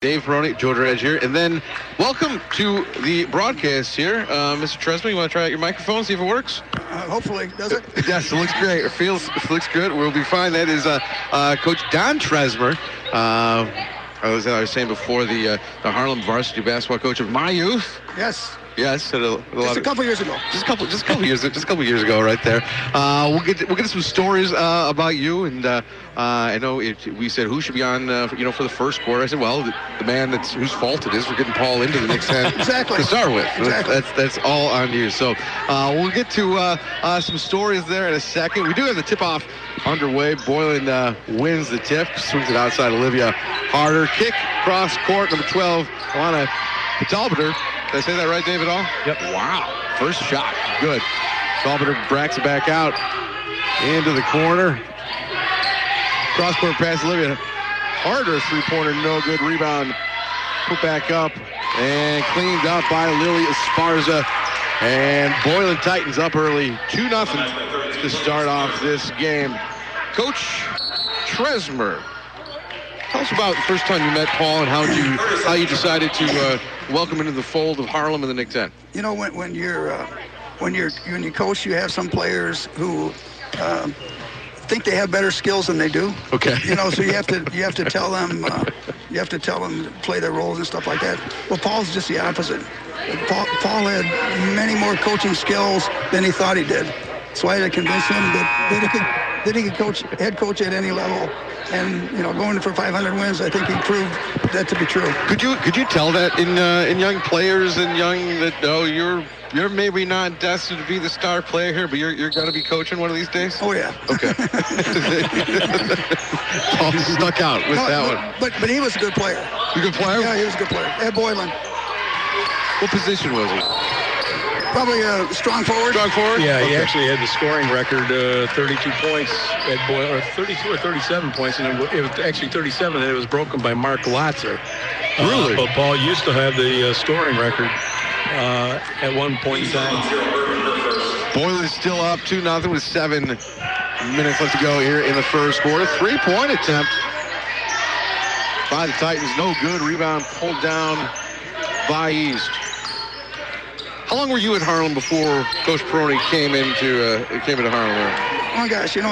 Dave Perrone, Joe Dredge here, and then welcome to the broadcast here. Mr. Tresemer, you want to try out your microphone, see if it works? Hopefully, does it? Yes, it looks great. It looks good. We'll be fine. That is Coach Don Tresemer. I was saying before, the Harlem varsity basketball coach of my youth. Yes. Yes, just a couple years ago. Just a couple years ago, right there. We'll get to some stories about you, and I know we said who should be on, for the first quarter. I said, well, the man whose fault it is for getting Paul into the Knicks exactly. to start with. Exactly. That's all on you. So we'll get to some stories there in a second. We do have the tip-off underway. Boylan wins the tip, swings it outside Olivia Harder. Kick cross court, number 12, Alana Talbot. Did I say that right, Dave, at all? Yep. Wow. First shot. Good. Talbot bracks it back out into the corner. Cross-court pass, Olivia Harder, three-pointer, no good. Rebound put back up and cleaned up by Lily Esparza. And Boylan Titans up early, 2-0 to start off this game. Coach Tresemer, tell us about the first time you met Paul and how you decided to welcome into the fold of Harlem and the Knicks Den. You know, when you coach, you have some players who think they have better skills than they do. Okay. You know, so you have to tell them to play their roles and stuff like that. Well, Paul's just the opposite. Paul had many more coaching skills than he thought he did. So I had to convince him that he could coach, head coach at any level. And, going for 500 wins, I think he proved that to be true. Could you tell that in young players and you're maybe not destined to be the star player here, but you're going to be coaching one of these days? Oh, yeah. Okay. Paul stuck out with that one. But he was a good player. You a good player? Yeah, he was a good player. At Boylan. What position was he? Probably a strong forward. Strong forward? Yeah, he actually had the scoring record, 32 points at Boylan, or 32 or 37 points, and it was actually 37, and it was broken by Mark Lotzer. Really? But Paul used to have the scoring record at one point in time. Boylan's still up 2-0 with 7 minutes left to go here in the first quarter. Three-point attempt by the Titans. No good. Rebound pulled down by East. How long were you at Harlem before Coach Perrone came into Harlem? Oh gosh, he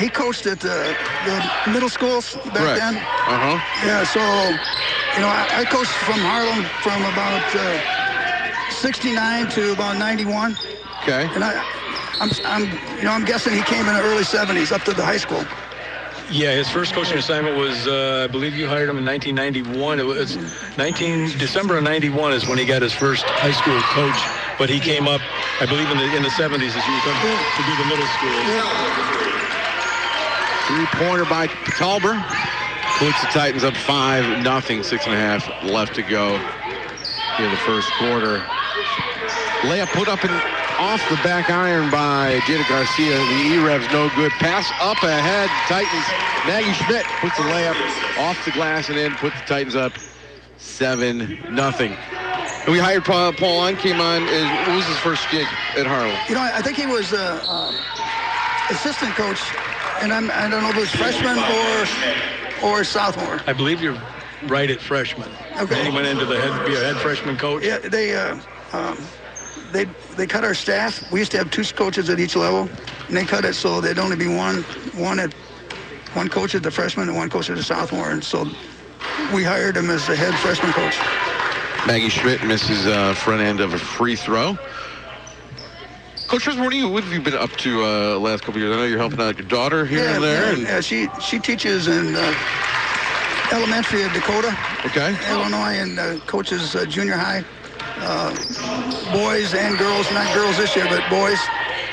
coached at the middle schools back then. Yeah, so I coached from Harlem from about 69 to about 91. Okay. And I'm guessing he came in the early 70s up to the high school. Yeah, his first coaching assignment was, I believe you hired him in 1991. It was December of 91 is when he got his first high school coach. But he came up, I believe, in the 70s as you come to do the middle school. Three-pointer by Talbot. Puts the Titans up 5-0, 6.5 left to go in the first quarter. Layup put up off the back iron by Jada Garcia. The E-Revs no good. Pass up ahead. Titans. Maggie Schmidt puts the layup off the glass and in. Puts the Titans up 7-0. And we hired Paul on. Came on. What was his first gig at Harlem? I think he was assistant coach, and I don't know if it was freshman or sophomore. I believe you're right at freshman. Okay. Then he went into be a head freshman coach. Yeah, they cut our staff. We used to have 2 coaches at each level, and they cut it so there'd only be one coach at the freshman and one coach at the sophomore. And so we hired him as the head freshman coach. Maggie Schmidt misses front end of a free throw. Coach Tresemer, what have you been up to last couple of years? I know you're helping out your daughter here and there. Yeah, she teaches in elementary at Dakota, Illinois, and coaches junior high. Boys and girls, not girls this year, but boys.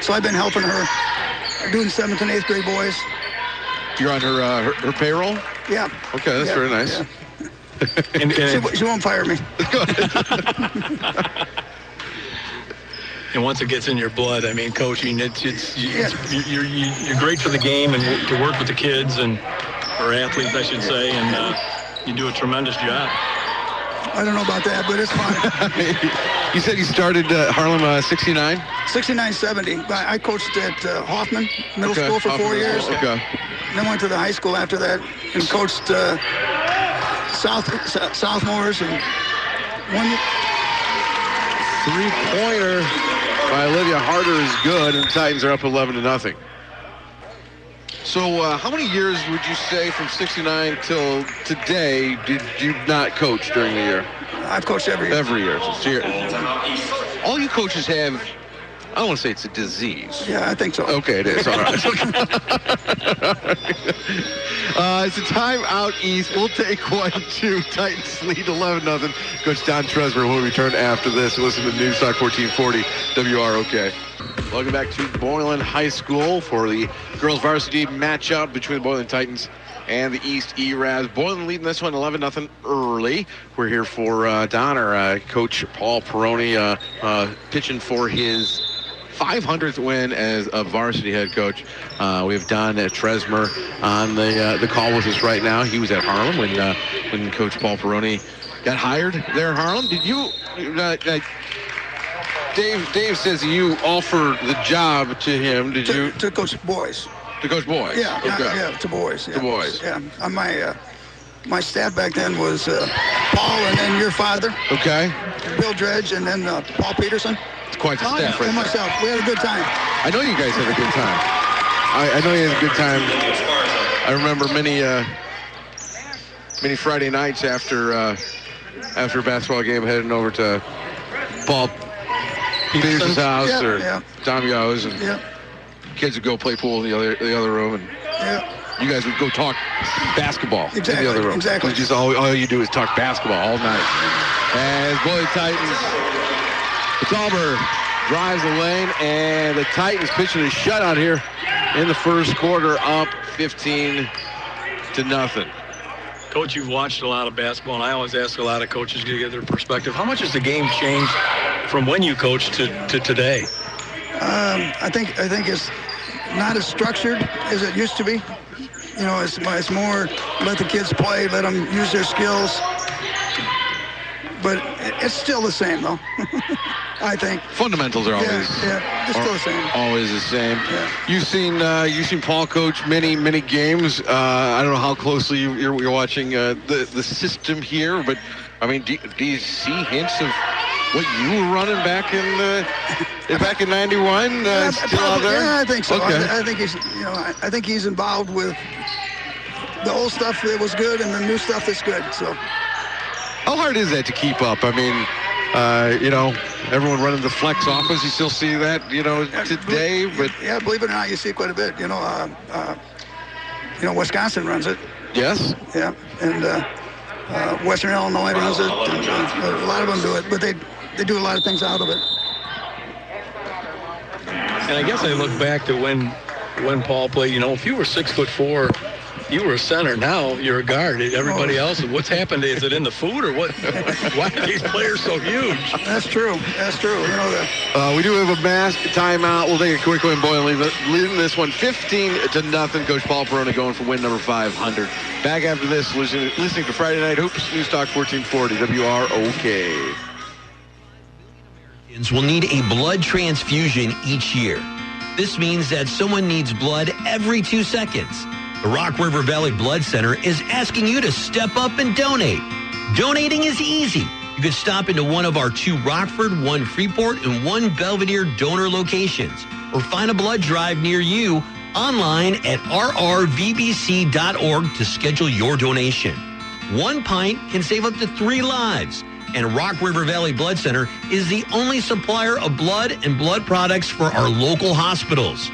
So I've been helping her doing 7th and 8th grade boys. You're on her payroll? Yeah. Okay, that's very nice. Yeah. And she won't fire me. And once it gets in your blood, I mean, coaching, you're great for the game and to work with the kids or athletes, I should say, and you do a tremendous job. I don't know about that, but it's fine. You said you started Harlem 69? 69-70. I coached at Hoffman Middle School for 4 years. Okay. And then went to the high school after that and coached sophomores and one. Three-pointer by Olivia Harder is good, and the Titans are up 11-0. So how many years would you say from 69 till today did you not coach during the year? I've coached every year. Every year. So all you coaches have, I don't want to say it's a disease. Yeah, I think so. Okay, it is. All right. It's a timeout east. We'll take 1-2. Titans lead 11-0. Coach Don Tresemer will return after this. Listen to News Talk 1440 WROK. Welcome back to Boylan High School for the girls varsity matchup between the Boylan Titans and the East ERAS. Boylan leading this one 11-0 early. We're here for Donner, Coach Paul Perrone, pitching for his 500th win as a varsity head coach. We have Don Tresemer on the call with us right now. He was at Harlem when Coach Paul Perrone got hired there in Harlem. Did you? Dave says you offered the job to him. Did you? To coach boys. To coach boys. Yeah. Okay. Yeah. To boys. Yeah. To boys. Yeah. My staff back then was Paul, and then your father. Okay. Bill Dredge, and then Paul Peterson. It's quite the staff, right? And myself. We had a good time. I know you guys had a good time. I know you had a good time. I remember many Friday nights after a basketball game heading over to Paul Peterson's house or Tom Yo's, and kids would go play pool in the other room, and you guys would go talk basketball in the other room. Exactly. Just all you do is talk basketball all night. As Boylan Titans, Talber drives the lane, and the Titans pitching a shutout here in the first quarter, up 15-0. Coach, you've watched a lot of basketball, and I always ask a lot of coaches to get their perspective. How much has the game changed from when you coached to today? I think it's not as structured as it used to be. You know, it's more let the kids play, let them use their skills. But it's still the same, though. I think fundamentals are always it's still the same. Always the same. Yeah. You've seen Paul coach many games. I don't know how closely you're watching the system here, but I mean, do you see hints of what you were running back in back in '91? Still out there? Yeah, I think so. Okay. I think he's I think he's involved with the old stuff that was good and the new stuff that's good. So. How hard is that to keep up? I mean, everyone running the flex offense, you still see that, today, but... Yeah, believe it or not, you see it quite a bit. Wisconsin runs it. Yes. Yeah, and Western Illinois runs it. And, a lot of them do it, but they do a lot of things out of it. And I guess I look back to when Paul played, if you were 6'4", you were a center. Now you're a guard. Everybody else, what's happened? Is it in the food or what? Why are these players so huge? That's true. We do have a mass timeout. We'll take a quick one. Boylan leading this one 15-0. Coach Paul Perrone going for win number 500. Back after this, listening to Friday Night Hoops, News Talk 1440 WROK. Americans will need a blood transfusion each year. This means that someone needs blood every 2 seconds. The Rock River Valley Blood Center is asking you to step up and donate. Donating is easy. You can stop into one of our 2 Rockford, 1 Freeport, and 1 Belvedere donor locations, or find a blood drive near you online at rrvbc.org to schedule your donation. 1 pint can save up to 3 lives, and Rock River Valley Blood Center is the only supplier of blood and blood products for our local hospitals.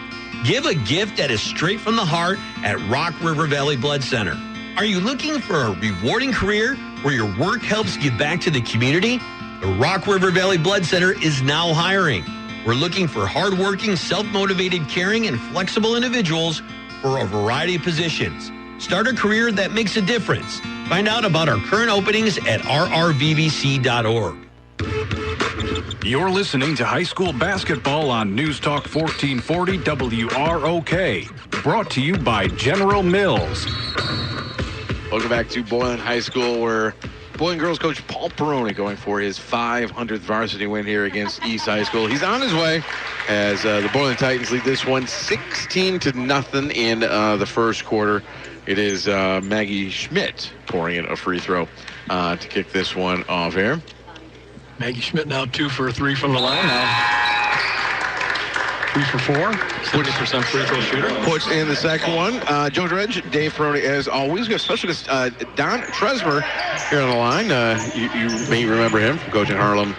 Give a gift that is straight from the heart at Rock River Valley Blood Center. Are you looking for a rewarding career where your work helps give back to the community? The Rock River Valley Blood Center is now hiring. We're looking for hardworking, self-motivated, caring, and flexible individuals for a variety of positions. Start a career that makes a difference. Find out about our current openings at rrvbc.org. You're listening to high school basketball on News Talk 1440 WROK. Brought to you by General Mills. Welcome back to Boylan High School, where Boylan girls coach Paul Perrone going for his 500th varsity win here against East High School. He's on his way as the Boylan Titans lead this one 16-0 in the first quarter. It is Maggie Schmidt pouring in a free throw to kick this one off here. Maggie Schmidt now 2 for 3 from the line now. 3 for 4, 70% free throw shooter. Puts in the second one. Joe Dredge, Dave Perrone, as always. Special guest Don Tresemer here on the line. You may remember him from coaching Harlem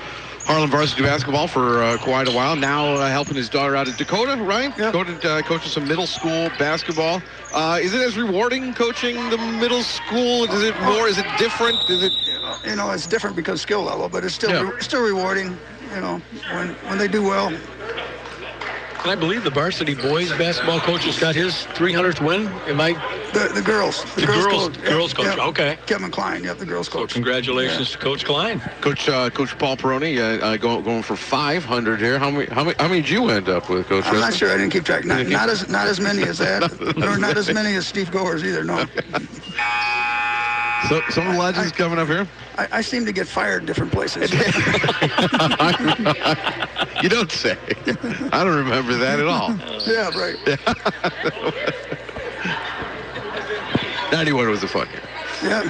varsity basketball for quite a while. Now helping his daughter out at Dakota, right? Yep. Dakota coaching some middle school basketball. Is it as rewarding coaching the middle school? Is it more? Is it different? Is it? It's different because skill level, but it's still rewarding. When they do well. And I believe the varsity boys basketball coach has got his 300th win. Am I? The girls. The girls coach. Yep. Okay. Kevin Klein. Yep, the girls coach. So congratulations to Coach Klein. Coach Paul Perrone going for 500 here. How many did you end up with, Coach? I'm not sure. I didn't keep track. Not as many as that, or not as many as Steve Goers either. No. So some legends coming up here. I seem to get fired different places. You don't say. I don't remember that at all. Yeah, right. 91 was a fun year. Yeah.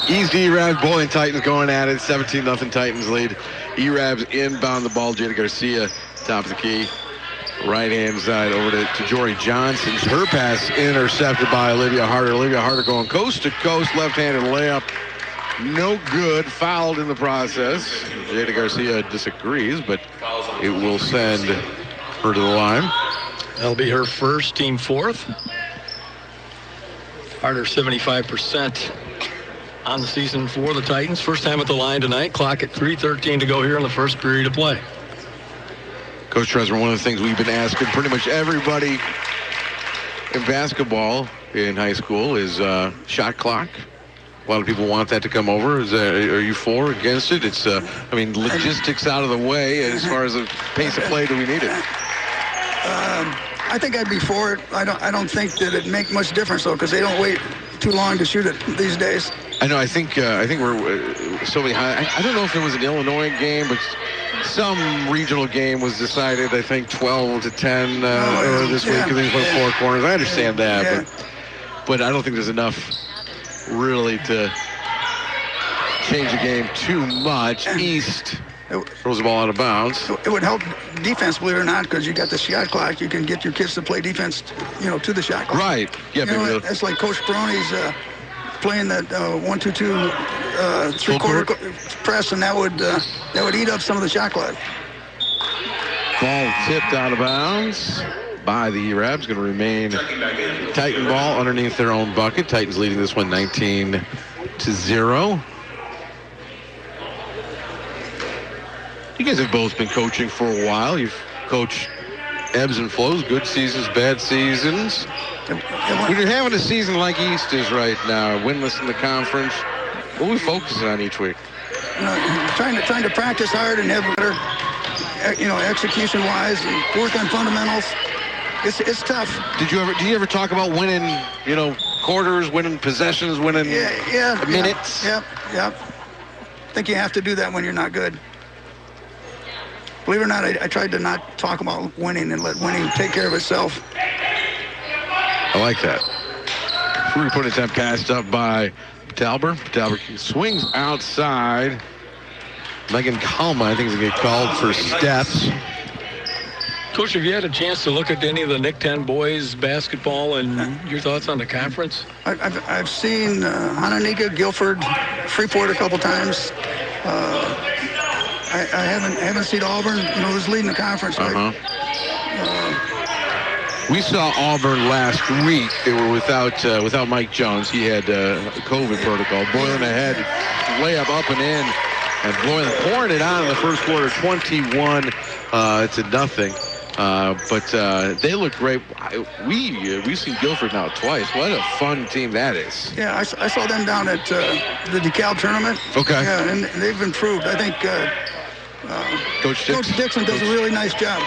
East E-Rabs, Bowling Titans going at it. 17-0 Titans lead. E-Rabs inbound the ball. Jada Garcia, top of the key. Right-hand side over to Jory Johnson. Her pass intercepted by Olivia Harder. Olivia Harder going coast to coast, left-handed layup. No good. Fouled in the process. Jada Garcia disagrees, but it will send her to the line. That'll be her first, team fourth. Harder 75% on the season for the Titans. First time at the line tonight. Clock at 3:13 to go here in the first period of play. Coach Tresemer, one of the things we've been asking pretty much everybody in basketball in high school is shot clock. A lot of people want that to come over. Are you for or against it? It's, logistics out of the way as far as the pace of play. Do we need it? I think I'd be for it. I don't think that it'd make much difference though, because they don't wait too long to shoot it these days. I know. I think we're so many high. I don't know if it was an Illinois game, but some regional game was decided. I think 12-10 this week because they put 4 corners. I understand that, but I don't think there's enough really to change the game too much. East throws the ball out of bounds. It would help defense, believe it or not, because you got the shot clock. You can get your kids to play defense, to the shot clock. Right. Yeah. It's like Coach Perrone's playing that 1-2-2 3-quarter press, and that would eat up some of the shot clock. Ball tipped out of bounds by the E-Rabs. Going to remain Titan ball underneath their own bucket. Titans leading this one 19-0. You guys have both been coaching for a while. You've coached ebbs and flows, good seasons, bad seasons. When you're having a season like East is right now, winless in the conference, what are we focusing on each week? Trying to practice hard and have better, execution-wise, and work on fundamentals. It's tough. Did you ever talk about winning, quarters, winning possessions, winning minutes? Yep. I think you have to do that when you're not good. Believe it or not, I tried to not talk about winning and let winning take care of itself. I like that. Three-point attempt passed up by Talbert. Talbert swings outside. Megan Kalma, I think, is going to get called for steps. Coach, have you had a chance to look at any of the Nick 10 boys basketball and your thoughts on the conference? I've seen Hananiga, Guilford, Freeport a couple times. I haven't seen Auburn, who's leading the conference. Right? We saw Auburn last week. They were without Mike Jones. He had a COVID protocol. Boylan ahead, layup up and in, and Boylan pouring it on in the first quarter, 21 to nothing. But they look great. We've seen Guilford now twice. What a fun team that is. Yeah, I saw them down at the DeKalb tournament. Okay. Yeah, and they've improved. I think Coach Dixon does a really nice job.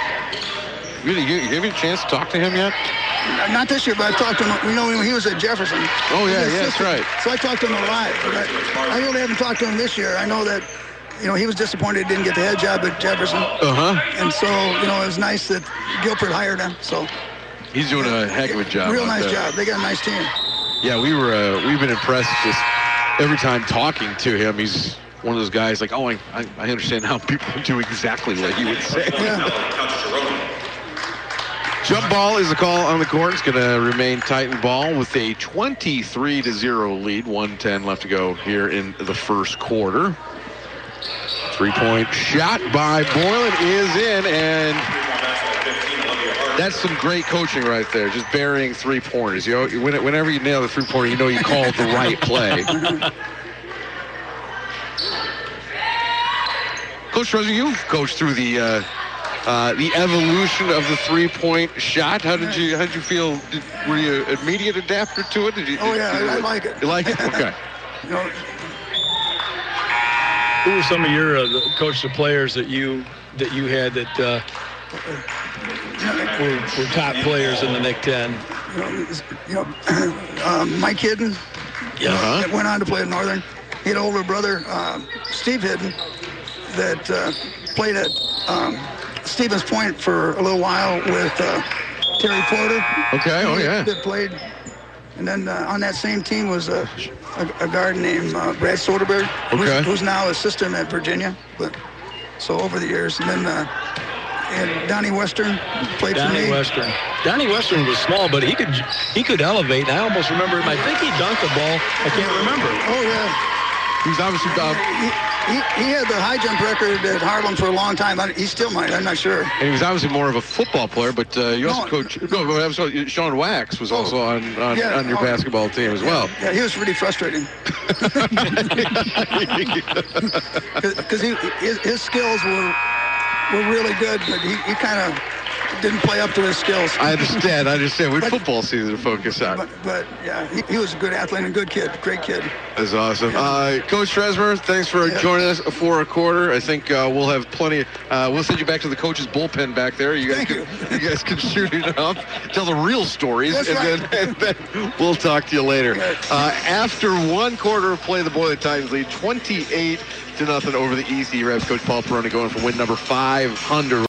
Really, you have a chance to talk to him yet? Not this year, but I've talked to him. When he was at Jefferson. Oh, yeah, that's right. So I talked to him a lot. But I really haven't talked to him this year. I know that, he was disappointed he didn't get the head job at Jefferson. Uh-huh. And so, it was nice that Guilford hired him. So He's doing a heck of a job. Real out nice there. job. They got a nice team. Yeah, we've been impressed just every time talking to him. He's one of those guys like, oh, I understand how people do exactly what he would say. Yeah. Jump ball is the call on the court. It's going to remain Titan ball with a 23-0 lead. 1:10 left to go here in the first quarter. 3-point shot by Boylan is in, and that's some great coaching right there. Just burying 3-pointers. You know, whenever you nail the 3-pointer, you know you called the right play. Coach Tresemer, you've coached through the evolution of the 3-point shot. How did you feel? Were you an immediate adapter to it? I like it. You like it? Okay. You know, Who were some of your coaches of players that you had that were top players in the Nick 10? Mike Hidden. Yeah. Went on to play at Northern. He had an older brother, Steve Hidden, that played at Stevens Point for a little while with Terry Porter. Okay. Oh yeah. That played. And then on that same team was a guard named Brad Soderberg, who's now assistant at Virginia. But so over the years, and then and Donnie Western played for me. Donnie Western was small, but he could elevate. And I almost remember him. I think he dunked the ball. I can't remember. Oh yeah. He's obviously he had the high jump record at Harlem for a long time. He still might. I'm not sure. and he was obviously more of a football player, but you also coach. No, but I'm sorry, Sean Wax was also on your basketball team as well. Yeah, he was pretty frustrating. Because his skills were really good, but he kind of didn't play up to his skills. I understand. With football season to focus on. But yeah, he was a good athlete and a good kid, great kid. That's awesome. Coach Tresemer, thanks for joining us for a quarter. I think we'll have plenty. We'll send you back to the coach's bullpen back there. You guys can shoot it up, tell the real stories, and then we'll talk to you later. After one quarter of play, the Boylan Titans lead 28-0 over the East. Rebs coach Paul Perrone going for win number 500.